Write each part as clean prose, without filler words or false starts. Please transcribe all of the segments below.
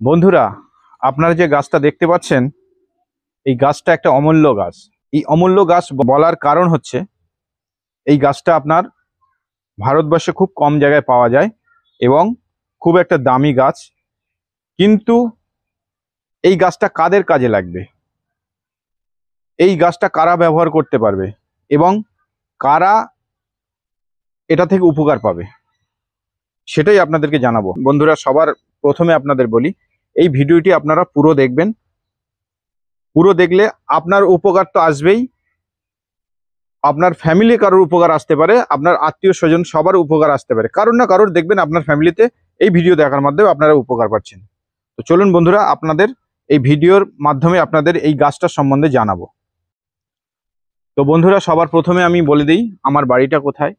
বন্ধুরা, আপনারা যে গাছটা দেখতে পাচ্ছেন, এই গাছটা একটা অমূল্য গাছ। এই অমূল্য গাছ বলার কারণ হচ্ছে এই গাছটা আপনার ভারতবর্ষে খুব কম জায়গায় পাওয়া যায় এবং খুব একটা দামি গাছ। কিন্তু এই গাছটা কাদের কাজে লাগবে, এই গাছটা কারা ব্যবহার করতে পারবে এবং কারা এটা থেকে উপকার পাবে, সেটাই আপনাদেরকে জানাবো। বন্ধুরা, সবার প্রথমে আপনাদের বলি, এই ভিডিওটি আপনারা পুরো দেখবেন। পুরো দেখলে আপনার উপকার তো আসবেই, আপনার ফ্যামিলি কারোর উপকার আসতে পারে, আপনার আত্মীয় স্বজন সবার উপকার আসতে পারে। কারোর না কারোর দেখবেন আপনার ফ্যামিলিতে এই ভিডিও দেখার মাধ্যমে আপনারা উপকার পাচ্ছেন। তো চলুন বন্ধুরা, আপনাদের এই ভিডিওর মাধ্যমে আপনাদের এই গাছটার সম্বন্ধে জানাবো। তো বন্ধুরা, সবার প্রথমে আমি বলে দিই আমার বাড়িটা কোথায়।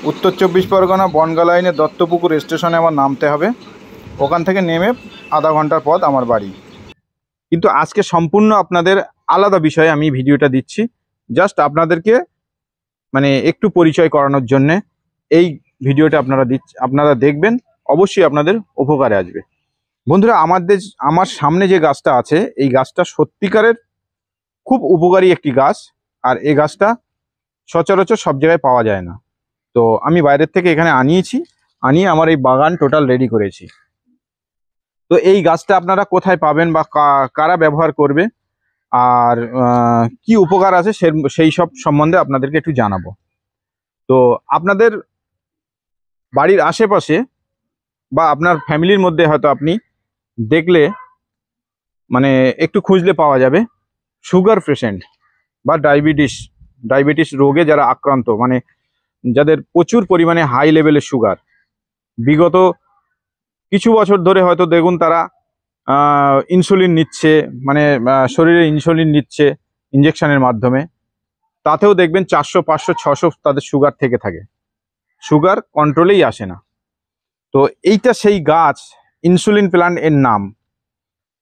উত্তর 24 পরগনা বনগা লাইনে দত্তপুকুর স্টেশনে আমার নামতে হবে। ওখান থেকে নেমে আধা ঘন্টার পথ আমার বাড়ি। কিন্তু আজকে সম্পূর্ণ আপনাদের আলাদা বিষয়ে আমি ভিডিওটা দিচ্ছি, জাস্ট আপনাদেরকে মানে একটু পরিচয় করানোর জন্য এই ভিডিওটা আপনারা দেখবেন, অবশ্যই আপনাদের উপকারে আসবে। বন্ধুরা, আমার সামনে যে গাছটা আছে, এই গাছটা সত্যিকারের খুব উপকারী একটি গাছ। আর এই গাছটা সচরাচর সব জায়গায় পাওয়া যায় না। তো আমি বাইরের থেকে এখানে আনিয়ে আমার এই বাগান টোটাল রেডি করেছি। তো এই গাছটা আপনারা কোথায় পাবেন বা কারা ব্যবহার করবে আর কি উপকার আছে সেই সব সম্বন্ধে আপনাদেরকে একটু জানাবো। তো আপনাদের বাড়ির আশেপাশে বা আপনার ফ্যামিলির মধ্যে হয়তো আপনি দেখলে মানে একটু খুঁজলে পাওয়া যাবে সুগার পেশেন্ট বা ডায়াবেটিস রোগে যারা আক্রান্ত, মানে যাদের প্রচুর পরিমাণে হাই লেভেলের সুগার। বিগত কিছু বছর ধরে হয়তো দেখুন তারা ইনসুলিন নিচ্ছে, মানে শরীরে ইনসুলিন নিচ্ছে ইঞ্জেকশনের মাধ্যমে। তাতেও দেখবেন 400, 500, 600 তাদের সুগার থেকে থাকে, সুগার কন্ট্রোলেই আসে না। তো এইটা সেই গাছ, ইনসুলিন প্ল্যান্ট এর নাম।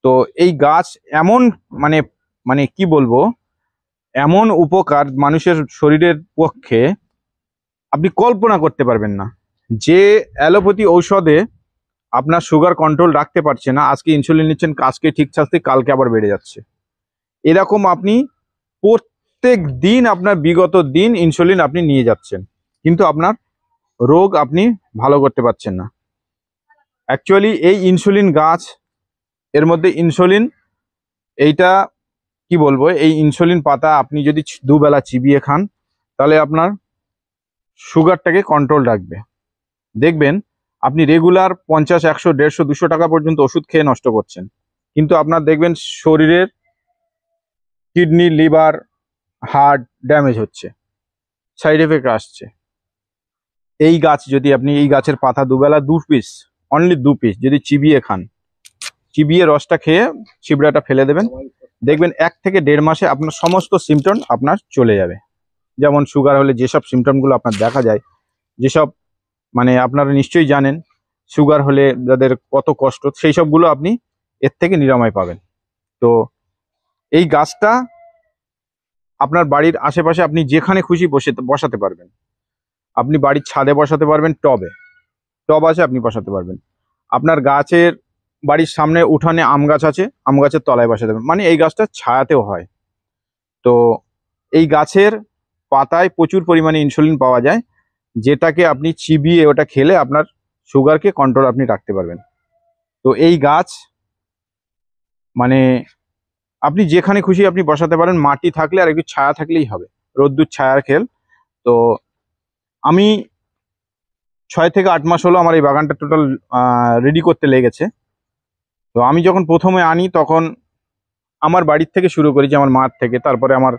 তো এই গাছ এমন মানে মানে কি বলবো, এমন উপকার মানুষের শরীরের পক্ষে আপনি কল্পনা করতে পারবেন না। যে অ্যালোপ্যাথি ঔষধে আপনার সুগার কন্ট্রোল রাখতে পারছে না, আজকে ইনসুলিন নিচ্ছেন, আজকে ঠিক থাকতে কালকে আবার বেড়ে যাচ্ছে, এরকম আপনি প্রত্যেক দিন আপনার বিগত দিন ইনসুলিন আপনি নিয়ে যাচ্ছেন, কিন্তু আপনার রোগ আপনি ভালো করতে পারছেন না। অ্যাকচুয়ালি এই ইনসুলিন গাছ, এর মধ্যে ইনসুলিন, এইটা কি বলবো, এই ইনসুলিন পাতা আপনি যদি দুবেলা চিবিয়ে খান তাহলে আপনার সুগারটাকে কন্ট্রোল রাখবে। দেখবেন আপনি রেগুলার 50, 100, 150, 200 টাকা পর্যন্ত ওষুধ খেয়ে নষ্ট করছেন, কিন্তু আপনার দেখবেন শরীরের কিডনি, লিভার, হার্ট ড্যামেজ হচ্ছে, সাইড এফেক্ট আসছে। এই গাছ যদি আপনি এই গাছের পাতা দুবেলা 2 পিস, অনলি 2 পিস যদি চিবিয়ে খান, চিবিয়ে রসটা খেয়ে ছিবড়াটা ফেলে দেবেন, দেখবেন 1 থেকে 1.5 মাসে আপনার সমস্ত সিমটম আপনার চলে যাবে। যেমন সুগার হলে যেসব সিমটমগুলো আপনার দেখা যায়, যেসব মানে আপনারা নিশ্চয়ই জানেন সুগার হলে যাদের কত কষ্ট, সেই সবগুলো আপনি এর থেকে নিরাময় পাবেন। তো এই গাছটা আপনার বাড়ির আশেপাশে আপনি যেখানে খুশি বসাতে পারবেন। আপনি বাড়ির ছাদে বসাতে পারবেন, টব আছে আপনি বসাতে পারবেন। আপনার গাছের বাড়ির সামনে উঠানে আম গাছ আছে, আম গাছের তলায় বসাতে পারবেন, মানে এই গাছটা ছায়াতেও হয়। তো এই গাছের পাতায় প্রচুর পরিমাণে ইনসুলিন পাওয়া যায়, যেটাকে আপনি চিবিয়ে ওটা খেলে আপনার সুগারকে কন্ট্রোল আপনি রাখতে পারবেন। তো এই গাছ মানে আপনি যেখানে খুশি আপনি বসাতে পারেন, মাটি থাকলে আর একটু ছায়া থাকলেই হবে, রোদ্দুর ছায়ার খেল। তো আমি 6 থেকে 8 মাস হলো আমার এই বাগানটা টোটাল রেডি করতে লেগেছে। তো আমি যখন প্রথমে আনি তখন আমার বাড়ির থেকে শুরু করেছি, আমার মার থেকে, তারপরে আমার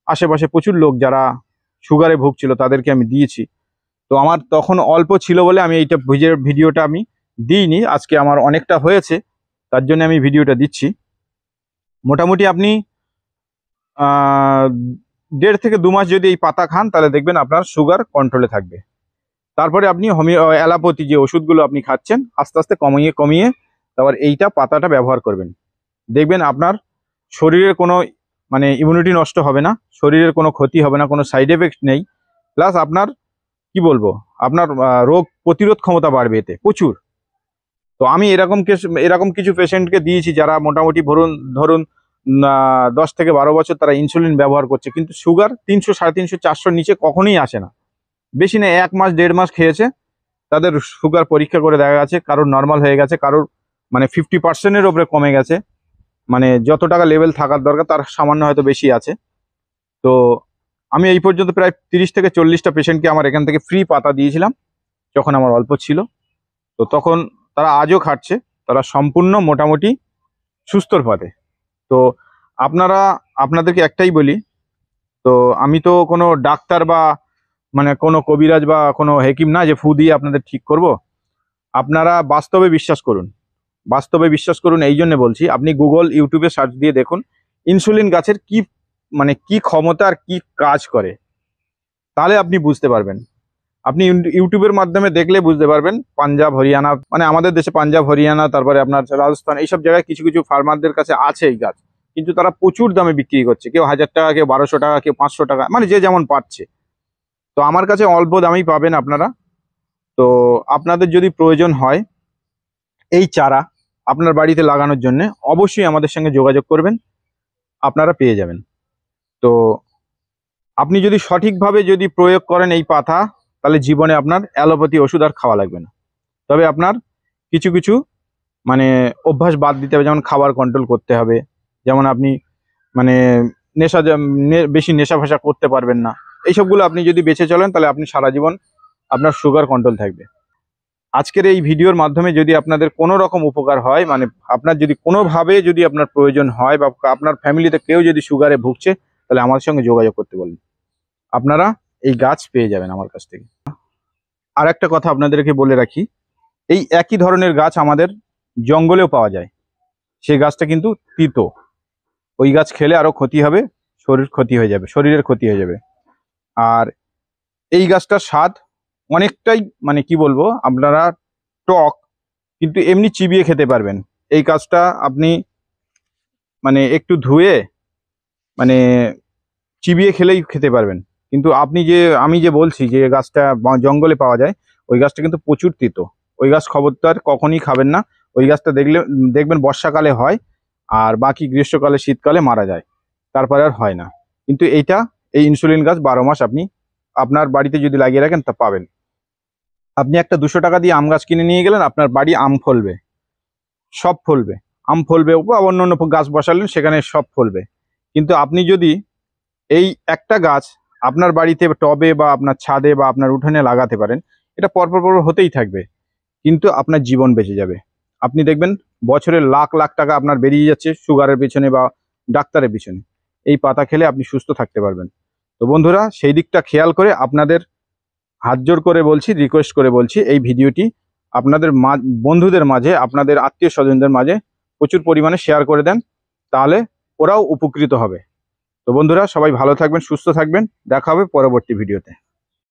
আশেপাশে প্রচুর লোক যারা সুগারে ভুগছিল তাদেরকে আমি দিয়েছি। তো আমার তখন অল্প ছিল বলে আমি এইটা ভিডিওটা আমি দিইনি, আজকে আমার অনেকটা হয়েছে তার জন্য আমি ভিডিওটা দিচ্ছি। মোটামুটি আপনি 1.5 থেকে 2 মাস যদি এই পাতা খান তাহলে দেখবেন আপনার সুগার কন্ট্রোলে থাকবে। তারপরে আপনি অ্যালোপ্যাথি যে ওষুধগুলো আপনি খাচ্ছেন আস্তে আস্তে কমিয়ে তারপর এইটা পাতাটা ব্যবহার করবেন, দেখবেন আপনার শরীরের কোনো মানে ইমিউনিটি নষ্ট হবে না, শরীরের কোনো ক্ষতি হবে না, কোনো সাইড এফেক্ট নেই। প্লাস আপনার কি বলবো, আপনার রোগ প্রতিরোধ ক্ষমতা বাড়বে এতে প্রচুর। তো আমি এরকম কিছু পেশেন্টকে দিয়েছি যারা মোটামুটি ধরুন ধরুন 10 থেকে 12 বছর তারা ইনসুলিন ব্যবহার করছে, কিন্তু সুগার 300, 350, 400 নিচে কখনোই আসে না। বেশি না 1 মাস 1.5 মাস খেয়েছে, তাদের সুগার পরীক্ষা করে দেখা গেছে কারোর নর্মাল হয়ে গেছে, কারোর মানে 50%-এর ওপরে কমে গেছে, মানে যত টাকা লেভেল থাকার দরকার তার সামান্য হয়তো বেশি আছে। তো আমি এই পর্যন্ত প্রায় 30 থেকে 40টা পেশেন্টকে আমার এখান থেকে ফ্রি পাতা দিয়েছিলাম যখন আমার অল্প ছিল। তো তখন তারা আজও খাচ্ছে, তারা সম্পূর্ণ মোটামুটি সুস্থর পথে। তো আপনাদেরকে একটাই বলি, তো আমি তো কোনো ডাক্তার বা মানে কোনো কবিরাজ বা কোনো হেকিম না যে ফু দিয়ে আপনাদের ঠিক করব। আপনারা বাস্তবে বিশ্বাস করুন, বাস্তবে বিশ্বাস করুন। এই জন্য বলছি, আপনি গুগল ইউটিউবে সার্চ দিয়ে দেখুন ইনসুলিন গাছের কি মানে কি ক্ষমতা আর কি কাজ করে, তাহলে আপনি বুঝতে পারবেন। আপনি ইউটিউবের মাধ্যমে দেখলে বুঝতে পারবেন। পাঞ্জাব, হরিয়ানা, মানে আমাদের দেশে পাঞ্জাব, হরিয়ানা, তারপরে আপনার রাজস্থান, এইসব জায়গায় কিছু কিছু ফার্মারদের কাছে আছে এই গাছ, কিন্তু তারা প্রচুর দামে বিক্রি করছে। কেউ 1000 টাকা, কেউ 1200 টাকা, কেউ 500 টাকা, মানে যে যেমন পাচ্ছে। তো আমার কাছে অল্প দামেই পাবেন আপনারা। তো আপনাদের যদি প্রয়োজন হয় এই চারা আপনার বাড়িতে লাগানোর জন্য, অবশ্যই আমাদের সঙ্গে যোগাযোগ করবেন, আপনারা পেয়ে যাবেন। তো আপনি যদি সঠিকভাবে যদি প্রয়োগ করেন এই পাতা, তাহলে জীবনে আপনার অ্যালোপ্যাথি ওষুধ আর খাওয়া লাগবে না। তবে আপনার কিছু কিছু মানে অভ্যাস বাদ দিতে হবে, যেমন খাবার কন্ট্রোল করতে হবে, যেমন আপনি মানে বেশি নেশা ফেশা করতে পারবেন না। এইসবগুলো আপনি যদি বেঁচে চলেন, তাহলে আপনি সারা জীবন আপনার সুগার কন্ট্রোল থাকবে। আজকের এই ভিডিওর মাধ্যমে যদি আপনাদের কোনো রকম উপকার হয়, মানে আপনার যদি কোনোভাবে যদি আপনার প্রয়োজন হয় বা আপনার ফ্যামিলিতে কেউ যদি সুগারে ভুগছে, তাহলে আমার সঙ্গে যোগাযোগ করতে বলুন, আপনারা এই গাছ পেয়ে যাবেন আমার কাছ থেকে। আর একটা কথা আপনাদেরকে বলে রাখি, এই একই ধরনের গাছ আমাদের জঙ্গলেও পাওয়া যায়। সেই গাছটা কিন্তু তিতো, ওই গাছ খেলে আরো ক্ষতি হবে, শরীরের ক্ষতি হয়ে যাবে। আর এই গাছটার স্বাদ অনেকটাই মানে কি বলবো, আপনারা টক, কিন্তু এমনি চিবিয়ে খেতে পারবেন। এই গাছটা আপনি মানে একটু ধুয়ে মানে চিবিয়ে খেলেই খেতে পারবেন। কিন্তু আমি যে বলছি যে গাছটা জঙ্গলে পাওয়া যায়, ওই গাছটা কিন্তু প্রচুর তিতো। ওই গাছ খবরদার কখনই খাবেন না। ওই গাছটা দেখবেন বর্ষাকালে হয়, আর বাকি গ্রীষ্মকালে, শীতকালে মারা যায়, তারপরে আর হয় না। কিন্তু এই ইনসুলিন গাছ 12 মাস আপনি আপনার বাড়িতে যদি লাগিয়ে রাখেন তা পাবেন। আপনি একটা 200 টাকা দিয়ে আম গাছ কিনে নিয়ে গেলেন, আপনার বাড়ি আম ফলবে, সব ফলবে। আম ফলবে বা অন্য অন্য গাছ বসালেন, সেখানে সব ফলবে। কিন্তু আপনি যদি এই একটা গাছ আপনার বাড়িতে টবে বা আপনার ছাদে বা আপনার উঠোনে লাগাতে পারেন, এটা পরপর পরপর হতেই থাকবে, কিন্তু আপনার জীবন বেঁচে যাবে। আপনি দেখবেন বছরে লাখ লাখ টাকা আপনার বেরিয়ে যাচ্ছে সুগারের পিছনে বা ডাক্তারের পিছনে। এই পাতা খেলে আপনি সুস্থ থাকতে পারবেন। তো বন্ধুরা, সেই দিকটা খেয়াল করে আপনাদের হাত জোর করে বলছি, রিকোয়েস্ট করে বলছি, এই ভিডিওটি আপনাদের বন্ধুদের মাঝে, আপনাদের আত্মীয় স্বজনদের মাঝে প্রচুর পরিমাণে শেয়ার করে দেন, তাহলে ওরাও উপকৃত হবে। তো বন্ধুরা, সবাই ভালো থাকবেন, সুস্থ থাকবেন, দেখা হবে পরবর্তী ভিডিওতে।